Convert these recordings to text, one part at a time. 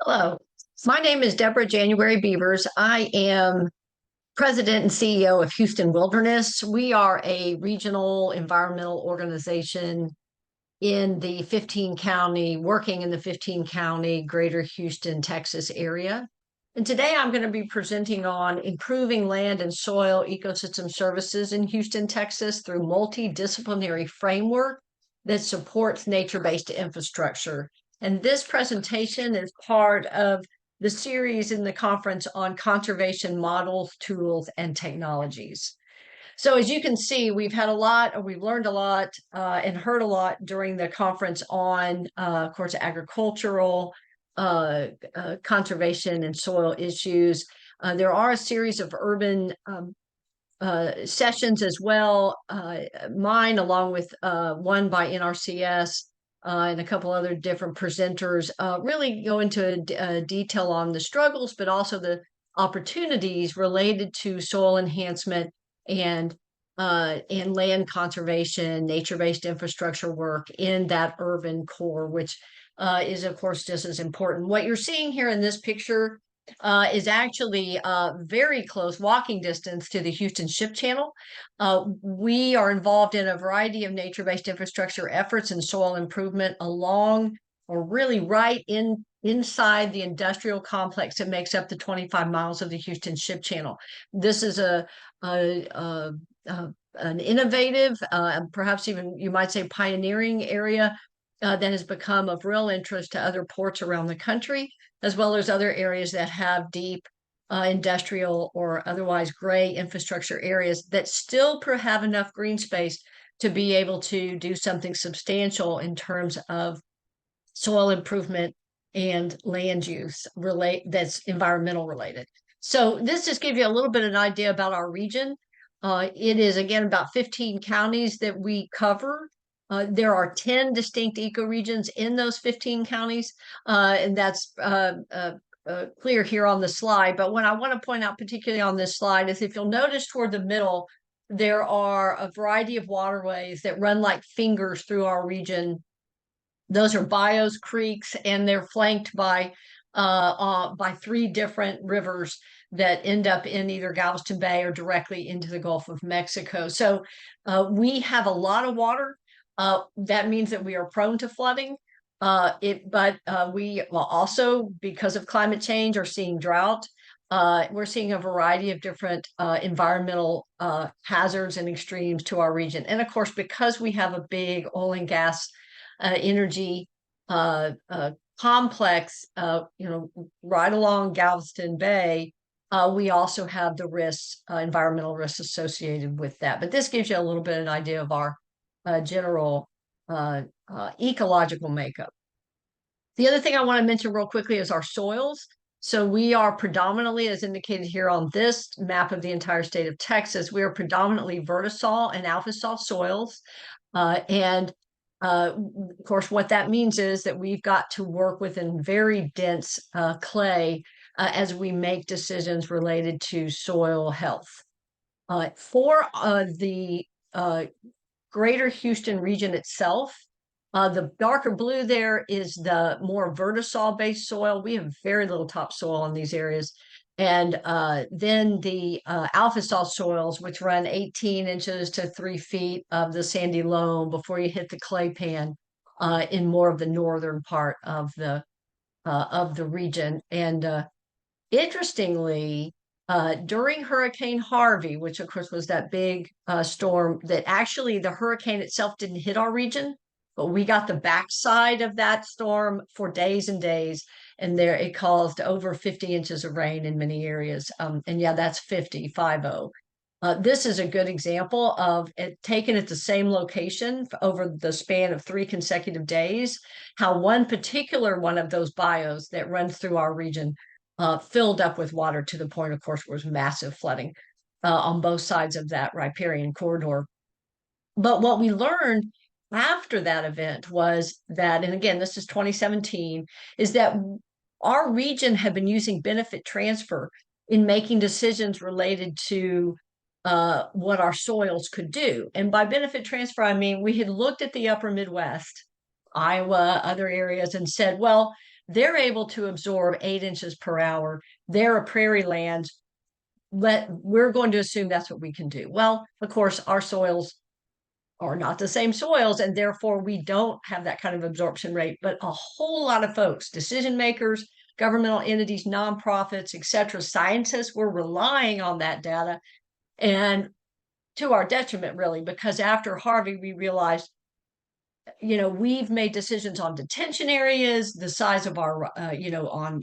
Hello, my name is Deborah January-Bevers. I am President and CEO of Houston Wilderness. We are a regional environmental organization in the 15 county, working in the 15 county greater Houston, Texas area. And today I'm going to be presenting on improving land and soil ecosystem services in Houston, Texas through multidisciplinary framework that supports nature-based infrastructure. And this presentation is part of the series in the conference on conservation models, tools, and technologies. So as you can see, we've learned a lot and heard a lot during the conference on, of course, agricultural, conservation and soil issues. There are a series of urban sessions as well, mine along with one by NRCS, and a couple other different presenters really go into detail on the struggles, but also the opportunities related to soil enhancement and land conservation, nature-based infrastructure work in that urban core, which is, of course, just as important. What you're seeing here in this picture is actually very close walking distance to the Houston Ship Channel. We are involved in a variety of nature-based infrastructure efforts and soil improvement along or really inside the industrial complex that makes up the 25 miles of the Houston Ship Channel. This is an innovative, perhaps even you might say pioneering area that has become of real interest to other ports around the country, as well as other areas that have deep industrial or otherwise gray infrastructure areas that still have enough green space to be able to do something substantial in terms of soil improvement and land use that's environmental related. So this just gives you a little bit of an idea about our region. It is, again, about 15 counties that we cover. There are 10 distinct ecoregions in those 15 counties, and that's clear here on the slide. But what I want to point out particularly on this slide is if you'll notice toward the middle, there are a variety of waterways that run like fingers through our region. Those are bayous, creeks, and they're flanked by 3 different rivers that end up in either Galveston Bay or directly into the Gulf of Mexico. So we have a lot of water. That means that we are prone to flooding. We also, because of climate change, are seeing drought. We're seeing a variety of different environmental hazards and extremes to our region. And of course, because we have a big oil and gas energy complex, right along Galveston Bay, we also have the risks, environmental risks associated with that. But this gives you a little bit of an idea of our general ecological makeup. The other thing I want to mention real quickly is our soils. So we are predominantly, as indicated here on this map of the entire state of Texas, we are predominantly vertisol and alfisol soils. Of course, what that means is that we've got to work within very dense clay as we make decisions related to soil health. For the greater Houston region itself, the darker blue there is the more vertisol-based soil. We have very little topsoil in these areas. And then the alfisol soils, which run 18 inches to 3 feet of the sandy loam before you hit the clay pan in more of the northern part of the region. And interestingly, during Hurricane Harvey, which of course was that big storm that actually the hurricane itself didn't hit our region, but we got the backside of that storm for days and days. And there it caused over 50 inches of rain in many areas. And yeah, that's 50. This is a good example of it taken at the same location over the span of 3 consecutive days, how one particular one of those bios that runs through our region filled up with water to the point, of course, where it was massive flooding on both sides of that riparian corridor. But what we learned after that event was that, and again, this is 2017, is that our region had been using benefit transfer in making decisions related to what our soils could do. And by benefit transfer, I mean, we had looked at the upper Midwest, Iowa, other areas, and said, well, they're able to absorb 8 inches per hour. They're a prairie land. We're going to assume that's what we can do. Well, of course, our soils are not the same soils, and therefore we don't have that kind of absorption rate. But a whole lot of folks, decision makers, governmental entities, nonprofits, etc., scientists, were relying on that data, and to our detriment, really, because after Harvey, we realized, we've made decisions on detention areas, the size of our,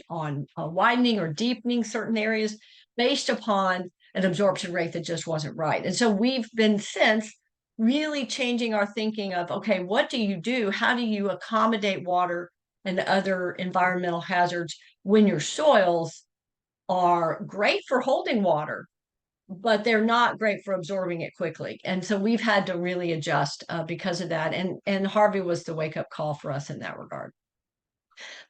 on widening or deepening certain areas based upon an absorption rate that just wasn't right. And so we've been since really changing our thinking of, okay, what do you do? How do you accommodate water and other environmental hazards when your soils are great for holding water, but they're not great for absorbing it quickly? And so we've had to really adjust because of that. And Harvey was the wake up call for us in that regard.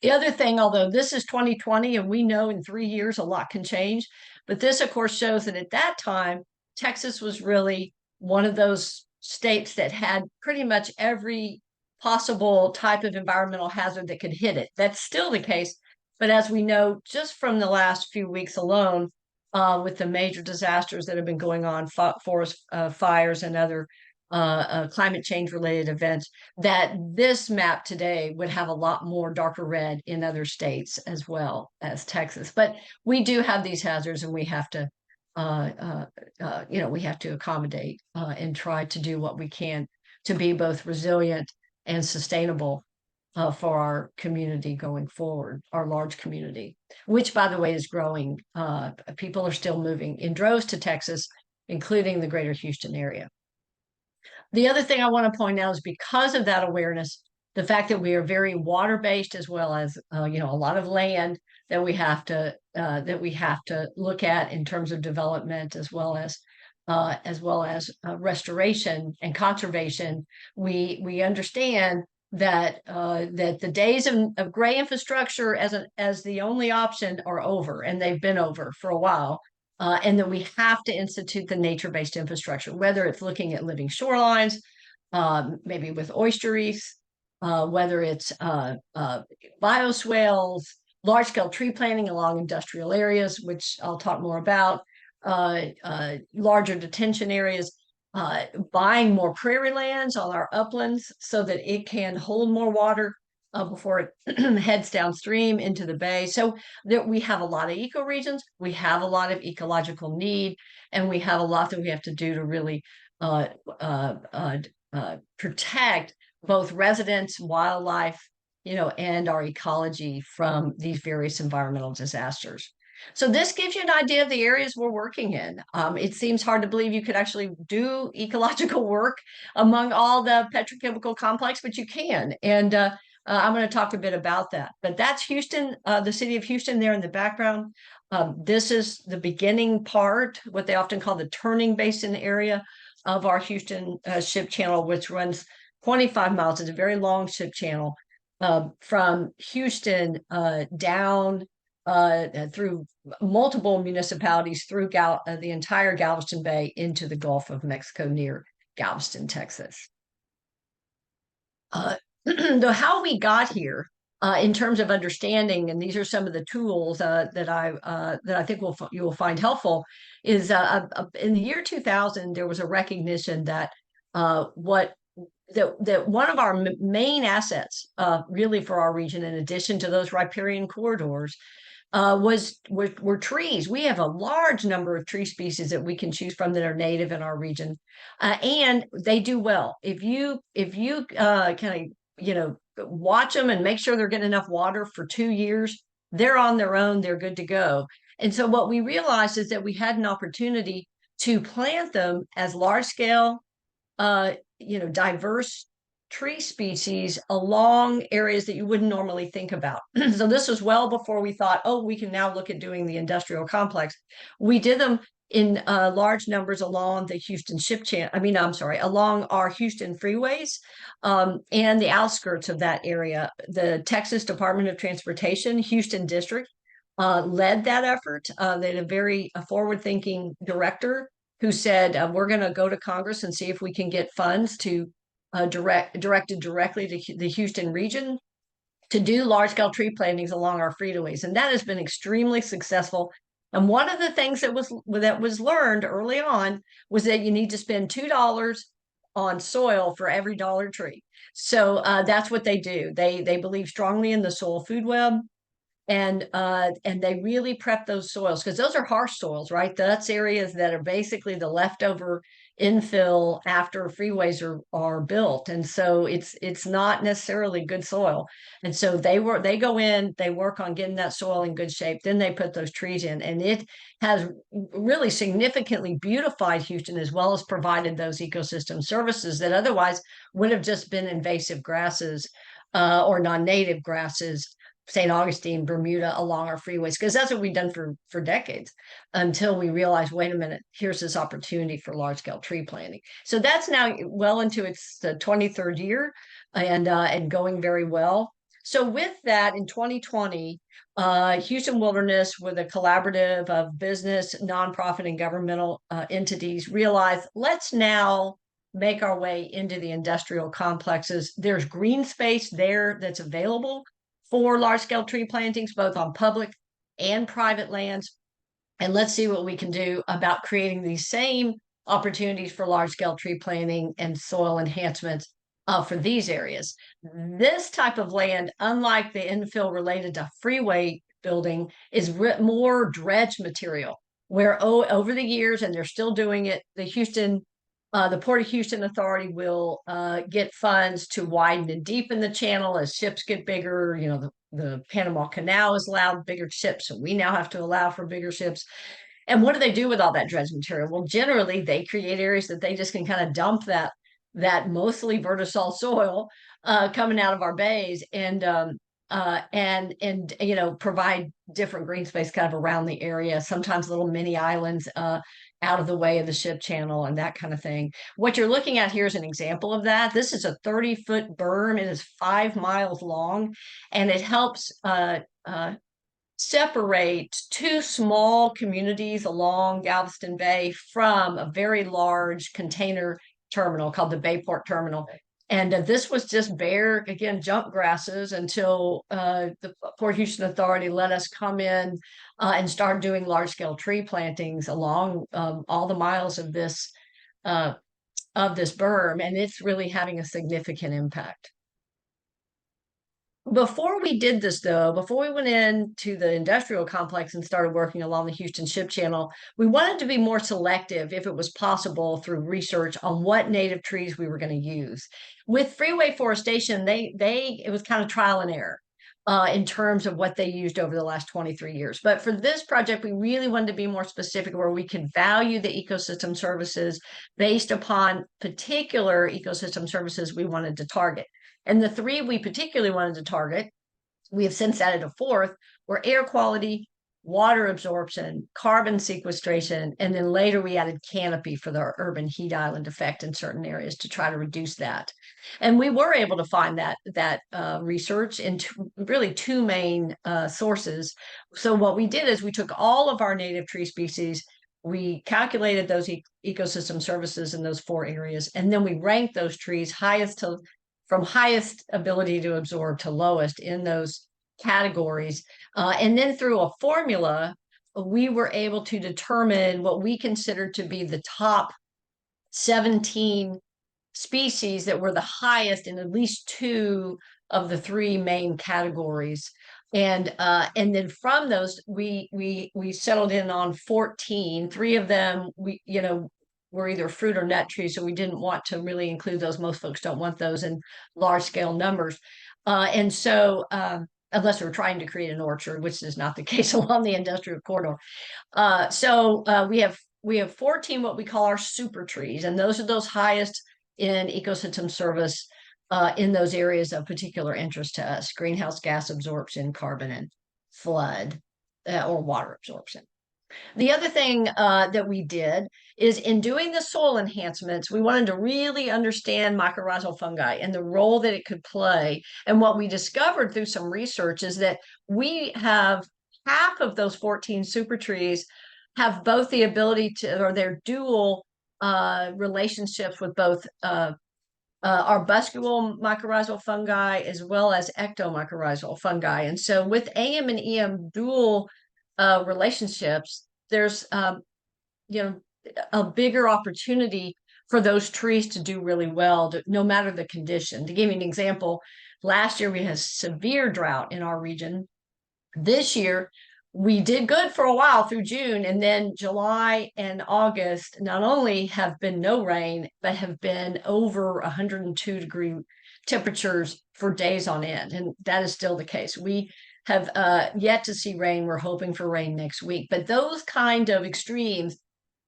The other thing, although this is 2020 and we know in 3 years a lot can change, but this, of course, shows that at that time, Texas was really one of those states that had pretty much every possible type of environmental hazard that could hit it. That's still the case. But as we know, just from the last few weeks alone, with the major disasters that have been going on, forest fires and other climate change related events, that this map today would have a lot more darker red in other states as well as Texas. But we do have these hazards, and we have to, we have to accommodate and try to do what we can to be both resilient and sustainable for our community going forward, our large community, which, by the way, is growing. People are still moving in droves to Texas, including the greater Houston area. The other thing I want to point out is, because of that awareness, the fact that we are very water-based, as well as a lot of land that we have to look at in terms of development, as well as restoration and conservation. We understand that the days of gray infrastructure as the only option are over, and they've been over for a while. And that we have to institute the nature-based infrastructure, whether it's looking at living shorelines, maybe with oyster reefs, whether it's bioswales, large-scale tree planting along industrial areas, which I'll talk more about, larger detention areas, buying more prairie lands on our uplands so that it can hold more water before it heads downstream into the bay. So that we have a lot of ecoregions, we have a lot of ecological need, and we have a lot that we have to do to really protect both residents, wildlife, and our ecology from these various environmental disasters. So this gives you an idea of the areas we're working in. It seems hard to believe you could actually do ecological work among all the petrochemical complex, but you can. And I'm going to talk a bit about that. But that's Houston, the city of Houston there in the background. This is the beginning part, what they often call the turning basin area of our Houston ship channel, which runs 25 miles. It's a very long ship channel from Houston down through multiple municipalities, through the entire Galveston Bay into the Gulf of Mexico near Galveston, Texas. How we got here in terms of understanding, and these are some of the tools that I think you will find helpful, is in the year 2000 there was a recognition that that one of our main assets really for our region, in addition to those riparian corridors, were trees. We have a large number of tree species that we can choose from that are native in our region, and they do well. If you kind of watch them and make sure they're getting enough water for 2 years, they're on their own, they're good to go. And so what we realized is that we had an opportunity to plant them as large scale, diverse tree species along areas that you wouldn't normally think about. So this was well before we thought, oh, we can now look at doing the industrial complex. We did them in large numbers along the Houston along our Houston freeways and the outskirts of that area. The Texas Department of Transportation, Houston District, led that effort. They had a very forward-thinking director who said, we're going to go to Congress and see if we can get funds to directed directly to the Houston region. to do large-scale tree plantings along our freeways, and that has been extremely successful. And one of the things that was learned early on was that you need to spend $2 on soil for every dollar tree. So that's what they do. They believe strongly in the soil food web, and they really prep those soils because those are harsh soils, right? That's areas that are basically the leftover infill after freeways are built, and so it's not necessarily good soil. And so they go in, they work on getting that soil in good shape, then they put those trees in, and it has really significantly beautified Houston, as well as provided those ecosystem services that otherwise would have just been invasive grasses or non-native grasses, St. Augustine, Bermuda, along our freeways, because that's what we've done for decades until we realized, wait a minute, here's this opportunity for large scale tree planting. So that's now well into its 23rd year and going very well. So with that, in 2020, Houston Wilderness, with a collaborative of business, nonprofit, and governmental entities, realized, let's now make our way into the industrial complexes. There's green space there that's available for large-scale tree plantings, both on public and private lands. And let's see what we can do about creating these same opportunities for large-scale tree planting and soil enhancements for these areas. This type of land, unlike the infill related to freeway building, is more dredge material, where over the years, and they're still doing it, the Port of Houston Authority will get funds to widen and deepen the channel as ships get bigger. You know, the Panama Canal has allowed bigger ships, so we now have to allow for bigger ships. And what do they do with all that dredge material? Well, generally, they create areas that they just can kind of dump that mostly vertisol soil coming out of our bays and you know, provide different green space kind of around the area, sometimes little mini islands out of the way of the ship channel and that kind of thing. What you're looking at here is an example of that. This is a 30-foot berm. It is 5 miles long, and it helps separate two small communities along Galveston Bay from a very large container terminal called the Bayport Terminal. And this was just bare, again, junk grasses until the Port Houston Authority let us come in and start doing large-scale tree plantings along all the miles of this berm, and it's really having a significant impact. Before we did this, though, before we went into the industrial complex and started working along the Houston Ship Channel, we wanted to be more selective, if it was possible, through research on what native trees we were going to use. With freeway forestation, it was kind of trial and error in terms of what they used over the last 23 years. But for this project, we really wanted to be more specific, where we could value the ecosystem services based upon particular ecosystem services we wanted to target. And the three we particularly wanted to target, we have since added a fourth, were air quality, water absorption, carbon sequestration, and then later we added canopy for the urban heat island effect in certain areas to try to reduce that. And we were able to find that research in really two main sources. So what we did is we took all of our native tree species, we calculated those ecosystem services in those 4 areas, and then we ranked those trees from highest ability to absorb to lowest in those categories. And then through a formula, we were able to determine what we considered to be the top 17 species that were the highest in at least 2 of the 3 main categories. And then from those, we settled in on 14. 3 of them, were either fruit or nut trees, so we didn't want to really include those. Most folks don't want those in large scale numbers. And so, unless we're trying to create an orchard, which is not the case along the industrial corridor. We have 14 what we call our super trees, and those are those highest in ecosystem service in those areas of particular interest to us: greenhouse gas absorption, carbon, and flood or water absorption. The other thing that we did is, in doing the soil enhancements, we wanted to really understand mycorrhizal fungi and the role that it could play. And what we discovered through some research is that we have half of those 14 super trees have both the ability to, or they're dual relationships with both arbuscular mycorrhizal fungi as well as ectomycorrhizal fungi. And so with AM and EM dual relationships, there's a bigger opportunity for those trees to do really well, no matter the condition. To give you an example, last year we had severe drought in our region. This year, we did good for a while through June, and then July and August not only have been no rain, but have been over 102-degree temperatures for days on end. And that is still the case. We have yet to see rain. We're hoping for rain next week. But those kind of extremes,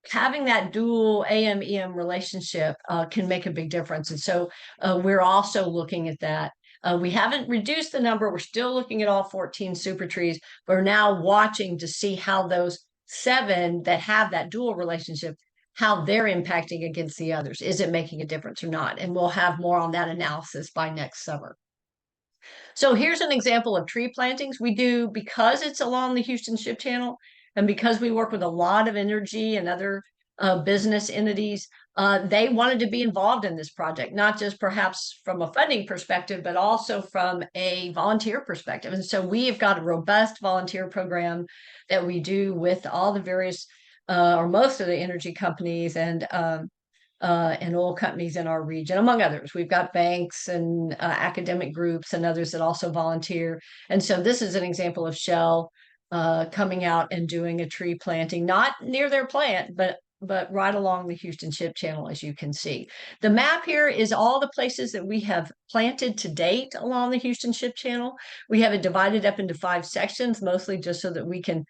having that dual AM-EM relationship can make a big difference. And so we're also looking at that. We haven't reduced the number. We're still looking at all 14 super trees. We're now watching to see how those 7 that have that dual relationship, how they're impacting against the others. Is it making a difference or not? And we'll have more on that analysis by next summer. So here's an example of tree plantings we do because it's along the Houston Ship Channel, and because we work with a lot of energy and other business entities. They wanted to be involved in this project, not just perhaps from a funding perspective, but also from a volunteer perspective. And so we have got a robust volunteer program that we do with all the various or most of the energy companies and oil companies in our region, among others. We've got banks and academic groups and others that also volunteer. And so this is an example of Shell coming out and doing a tree planting, not near their plant, but right along the Houston Ship Channel, as you can see. The map here is all the places that we have planted to date along the Houston Ship Channel. We have it divided up into 5 sections, mostly just so that we can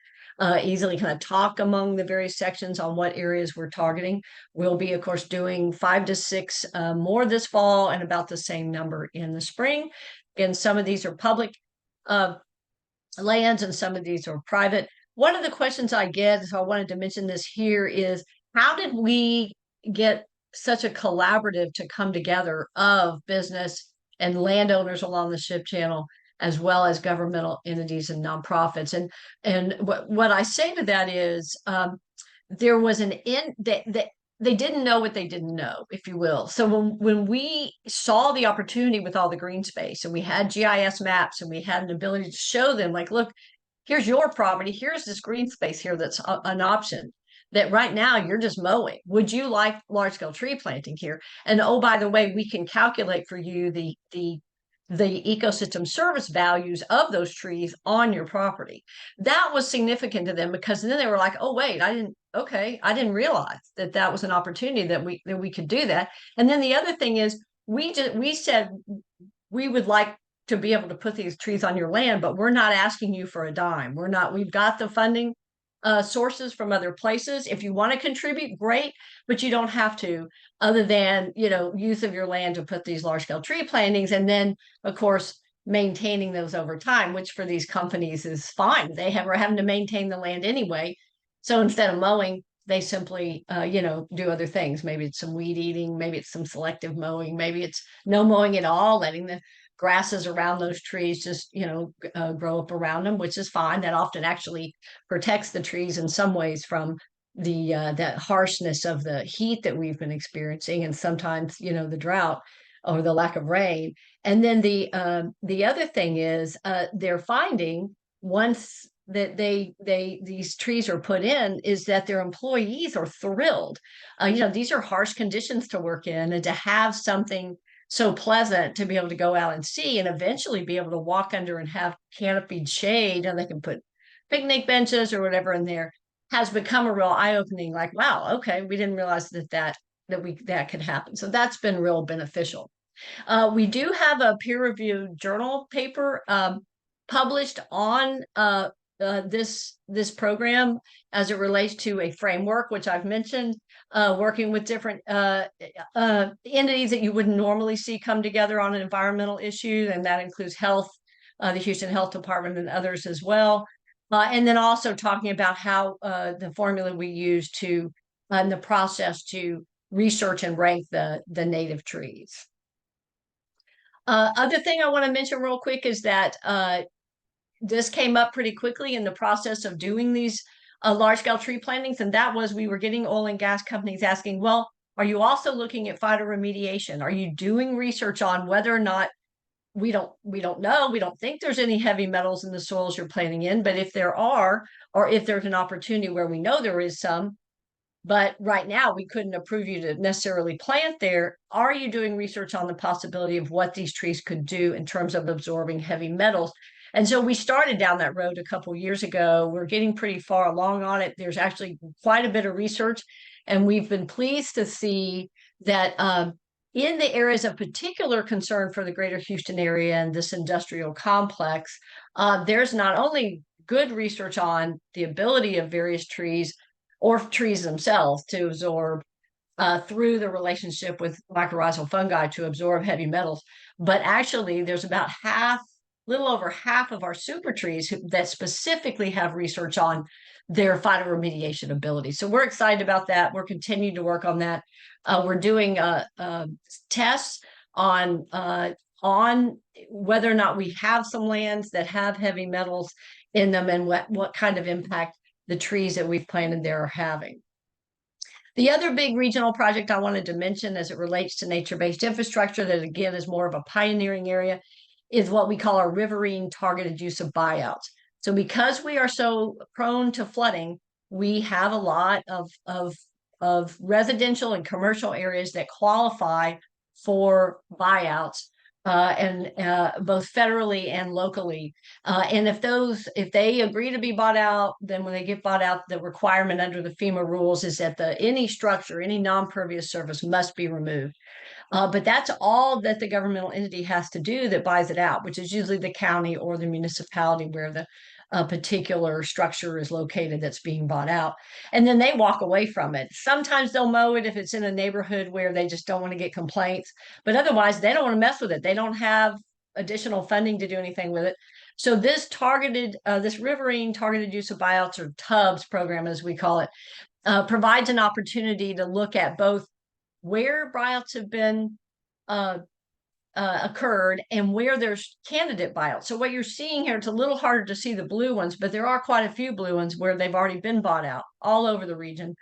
easily kind of talk among the various sections on what areas we're targeting. We'll be, of course, doing 5 to 6 more this fall and about the same number in the spring. And some of these are public lands and some of these are private. One of the questions I get, so I wanted to mention this here, is how did we get such a collaborative to come together of business and landowners along the ship channel, as well as governmental entities and nonprofits? And what I say to that is there was they didn't know what they didn't know, if you will. So when we saw the opportunity with all the green space and we had GIS maps and we had an ability to show them, like, look, here's your property, here's this green space here that's an option that right now you're just mowing. Would you like large-scale tree planting here? And oh, by the way, we can calculate for you the ecosystem service values of those trees on your property. That was significant to them because then they were like, oh, wait, I didn't realize that was an opportunity that we could do that. And then the other thing is we said we would like to be able to put these trees on your land, but we're not asking you for a dime. We've got the funding sources from other places. If you want to contribute, great, but you don't have to, other than, use of your land to put these large scale tree plantings. And then, of course, maintaining those over time, which for these companies is fine. We're having to maintain the land anyway. So instead of mowing, they simply, do other things. Maybe it's some weed eating, maybe it's some selective mowing, maybe it's no mowing at all, letting the grasses around those trees just grow up around them, which is fine. That often actually protects the trees in some ways from the that harshness of the heat that we've been experiencing, and sometimes the drought or the lack of rain. And then the other thing is they're finding, once that these trees are put in, is that their employees are thrilled. These are harsh conditions to work in, and to have something so pleasant to be able to go out and see and eventually be able to walk under and have canopied shade, and they can put picnic benches or whatever in there, has become a real eye-opening, like, wow, okay, we didn't realize that could happen. So that's been real beneficial. We do have a peer-reviewed journal paper published on this program as it relates to a framework, which I've mentioned, working with different entities that you wouldn't normally see come together on an environmental issue, and that includes health, the Houston Health Department and others as well. And then also talking about how the formula we use in the process to research and rank the native trees. Other thing I want to mention real quick is that this came up pretty quickly in the process of doing these large-scale tree plantings, and that was we were getting oil and gas companies asking, well, Are you also looking at phytoremediation? Are you doing research on whether or not we don't know, we don't think there's any heavy metals in the soils you're planting in, but if there are, or if there's an opportunity where we know there is some, but right now we couldn't approve you to necessarily plant there, are you doing research on the possibility of what these trees could do in terms of absorbing heavy metals? And so we started down that road a couple years ago. We're getting pretty far along on it. There's actually quite a bit of research, and we've been pleased to see that in the areas of particular concern for the greater Houston area and this industrial complex, there's not only good research on the ability of various trees or trees themselves to absorb through the relationship with mycorrhizal fungi to absorb heavy metals, but actually there's about little over half of our super trees that specifically have research on their phytoremediation ability. So we're excited about that. We're continuing to work on that. We're doing tests on whether or not we have some lands that have heavy metals in them and what kind of impact the trees that we've planted there are having. The other big regional project I wanted to mention as it relates to nature-based infrastructure that again is more of a pioneering area is what we call our riverine targeted use of buyouts. So because we are so prone to flooding, we have a lot of residential and commercial areas that qualify for buyouts and both federally and locally. And if they agree to be bought out, then when they get bought out, the requirement under the FEMA rules is that any structure, any non-pervious surface must be removed. But that's all that the governmental entity has to do that buys it out, which is usually the county or the municipality where the particular structure is located that's being bought out. And then they walk away from it. Sometimes they'll mow it if it's in a neighborhood where they just don't want to get complaints, but otherwise they don't want to mess with it. They don't have additional funding to do anything with it. So this this riverine targeted use of buyouts, or TUBs program, as we call it, provides an opportunity to look at both where buyouts have been occurred and where there's candidate buyouts. So what you're seeing here, it's a little harder to see the blue ones, but there are quite a few blue ones where they've already been bought out all over the region,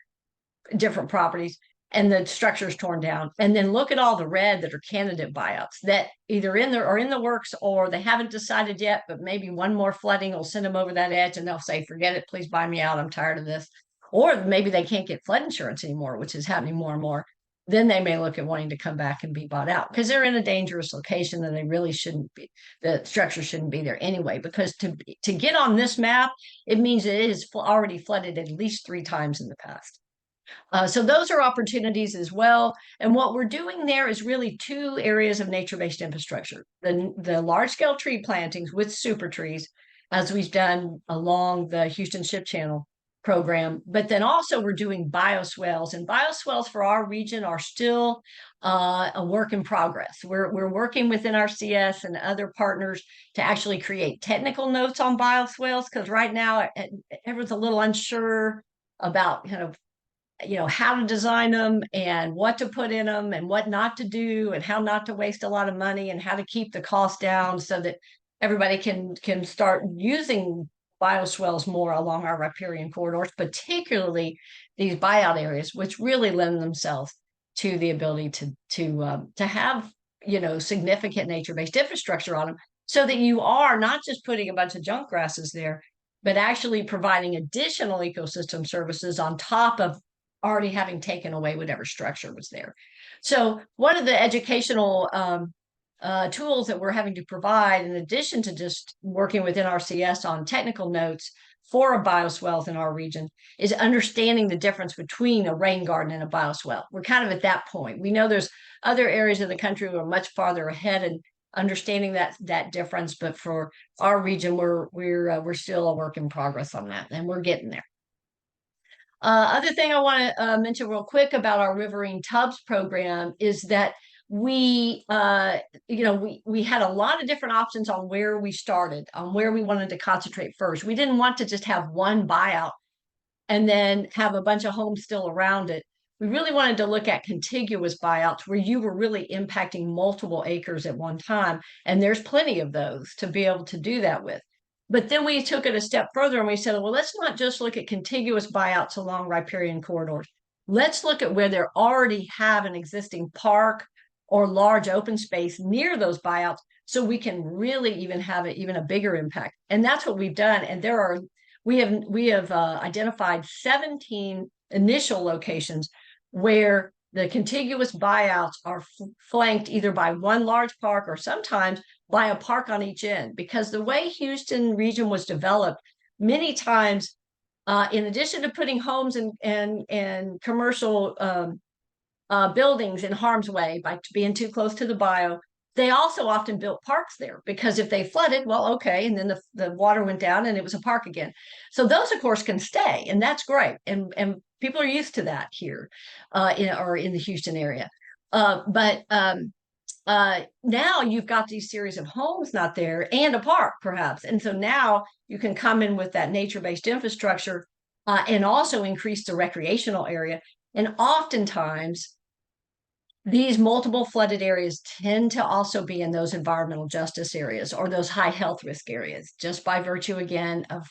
different properties, and the structure's torn down. And then look at all the red that are candidate buyouts that either in the works, or they haven't decided yet, but maybe one more flooding will send them over that edge and they'll say, forget it, please buy me out, I'm tired of this. Or maybe they can't get flood insurance anymore, which is happening more and more. Then they may look at wanting to come back and be bought out because they're in a dangerous location and they really shouldn't be. The structure shouldn't be there anyway, because to get on this map, it means it is already flooded at least 3 times in the past. So those are opportunities as well. And what we're doing there is really 2 areas of nature-based infrastructure. The large-scale tree plantings with super trees, as we've done along the Houston Ship Channel program, but then also we're doing bioswales, and bioswales for our region are still a work in progress. We're working with NRCS and other partners to actually create technical notes on bioswales, because right now everyone's a little unsure about how to design them and what to put in them and what not to do and how not to waste a lot of money and how to keep the cost down so that everybody can start using bioswales more along our riparian corridors, particularly these buyout areas, which really lend themselves to the ability to have significant nature-based infrastructure on them, so that you are not just putting a bunch of junk grasses there, but actually providing additional ecosystem services on top of already having taken away whatever structure was there. So one of the educational tools that we're having to provide, in addition to just working with NRCS on technical notes for a bioswales in our region, is understanding the difference between a rain garden and a bioswale. We're kind of at that point. We know there's other areas of the country who are much farther ahead in understanding that difference, but for our region, we're still a work in progress on that, and we're getting there. Other thing I want to mention real quick about our Riverine TUBs program is that we had a lot of different options on where we started, on where we wanted to concentrate first. We didn't want to just have one buyout and then have a bunch of homes still around it. We really wanted to look at contiguous buyouts where you were really impacting multiple acres at one time. And there's plenty of those to be able to do that with. But then we took it a step further and we said, well, let's not just look at contiguous buyouts along riparian corridors. let's look at where they already have an existing park or large open space near those buyouts, so we can really even have even a bigger impact. And that's what we've done. And we have identified 17 initial locations where the contiguous buyouts are flanked either by one large park or sometimes by a park on each end. Because the way Houston region was developed, many times, in addition to putting homes and commercial buildings in harm's way by being too close to the bio, they also often built parks there, because if they flooded, well, okay, and then the water went down and it was a park again. So those, of course, can stay, and that's great. And people are used to that here in the Houston area. But now you've got these series of homes not there and a park, perhaps. And so now you can come in with that nature-based infrastructure and also increase the recreational area. And oftentimes, these multiple flooded areas tend to also be in those environmental justice areas or those high health risk areas, just by virtue, again, of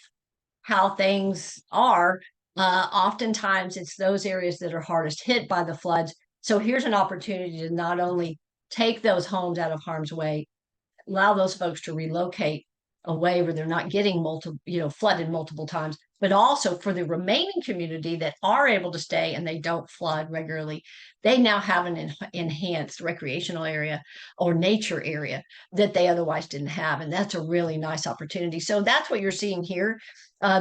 how things are. Oftentimes, it's those areas that are hardest hit by the floods. So here's an opportunity to not only take those homes out of harm's way, allow those folks to relocate away where they're not getting flooded multiple times, but also for the remaining community that are able to stay and they don't flood regularly, they now have an enhanced recreational area or nature area that they otherwise didn't have. And that's a really nice opportunity. So that's what you're seeing here.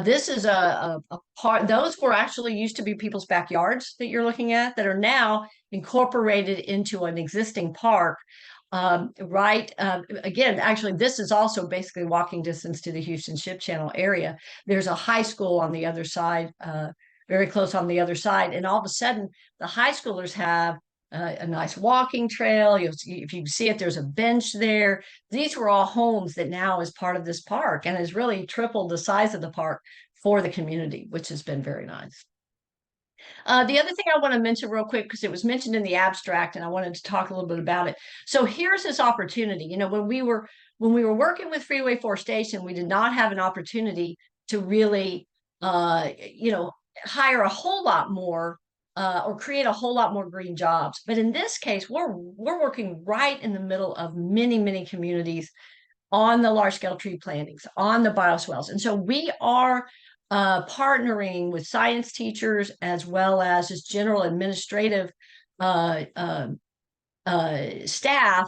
This is a part, those were actually used to be people's backyards that you're looking at that are now incorporated into an existing park. Again, actually, this is also basically walking distance to the Houston Ship Channel area. There's a high school on the other side, very close on the other side. And all of a sudden, the high schoolers have a nice walking trail. If you see it, there's a bench there. These were all homes that now is part of this park and has really tripled the size of the park for the community, which has been very nice. The other thing I want to mention real quick, because it was mentioned in the abstract and I wanted to talk a little bit about it. So here's this opportunity. When we were working with freeway forestation, we did not have an opportunity to really, hire a whole lot more or create a whole lot more green jobs. But in this case, we're working right in the middle of many, many communities on the large scale tree plantings, on the bioswales. And so we are partnering with science teachers as well as just general administrative staff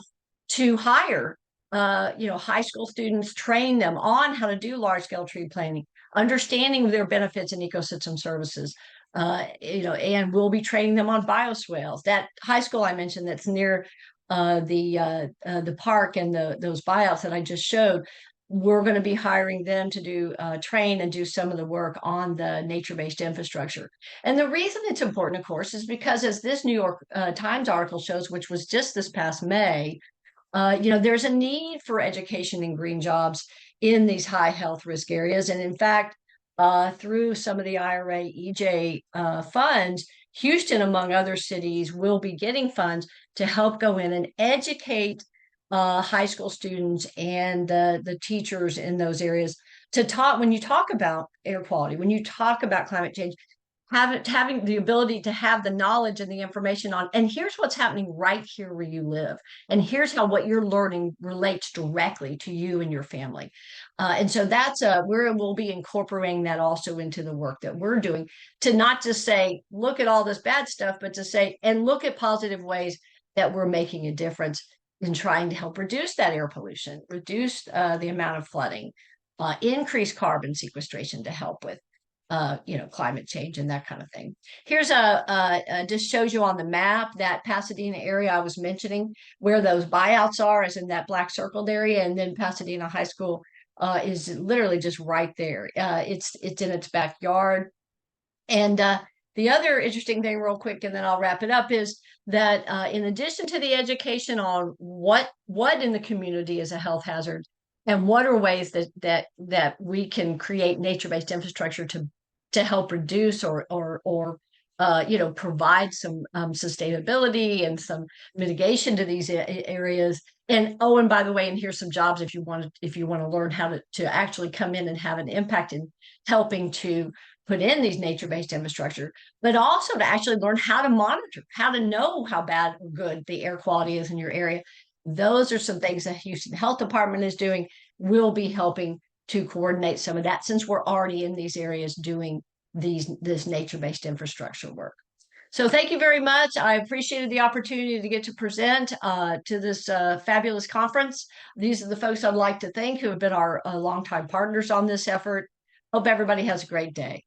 to hire high school students, train them on how to do large scale tree planting, understanding their benefits in ecosystem services, and we'll be training them on bioswales. That high school I mentioned that's near the park and those buyouts that I just showed, we're going to be hiring them to do train and do some of the work on the nature-based infrastructure. And the reason it's important, of course, is because, as this New York Times article shows, which was just this past May, there's a need for education and green jobs in these high health risk areas. And in fact, through some of the IRA EJ funds, Houston, among other cities, will be getting funds to help go in and educate high school students and the teachers in those areas to talk. When you talk about air quality, when you talk about climate change, having the ability to have the knowledge and the information on, and here's what's happening right here where you live, and here's how what you're learning relates directly to you and your family. And so that's we'll be incorporating that also into the work that we're doing, to not just say, look at all this bad stuff, but to say, and look at positive ways that we're making a difference in trying to help reduce that air pollution, reduce the amount of flooding, increase carbon sequestration to help with climate change and that kind of thing. Here's just shows you on the map that Pasadena area I was mentioning, where those buyouts are, is in that black circled area, and then Pasadena High School is literally just right there. It's in its backyard. And the other interesting thing, real quick, and then I'll wrap it up, is that in addition to the education on what in the community is a health hazard, and what are ways that we can create nature-based infrastructure to help reduce or provide some sustainability and some mitigation to these areas, And oh, and by the way, and here's some jobs if you want to learn how to actually come in and have an impact in helping to put in these nature-based infrastructure, but also to actually learn how to monitor, how to know how bad or good the air quality is in your area. Those are some things that Houston Health Department is doing. We'll be helping to coordinate some of that since we're already in these areas doing this nature-based infrastructure work. So thank you very much. I appreciated the opportunity to get to present to this fabulous conference. These are the folks I'd like to thank who have been our longtime partners on this effort. Hope everybody has a great day.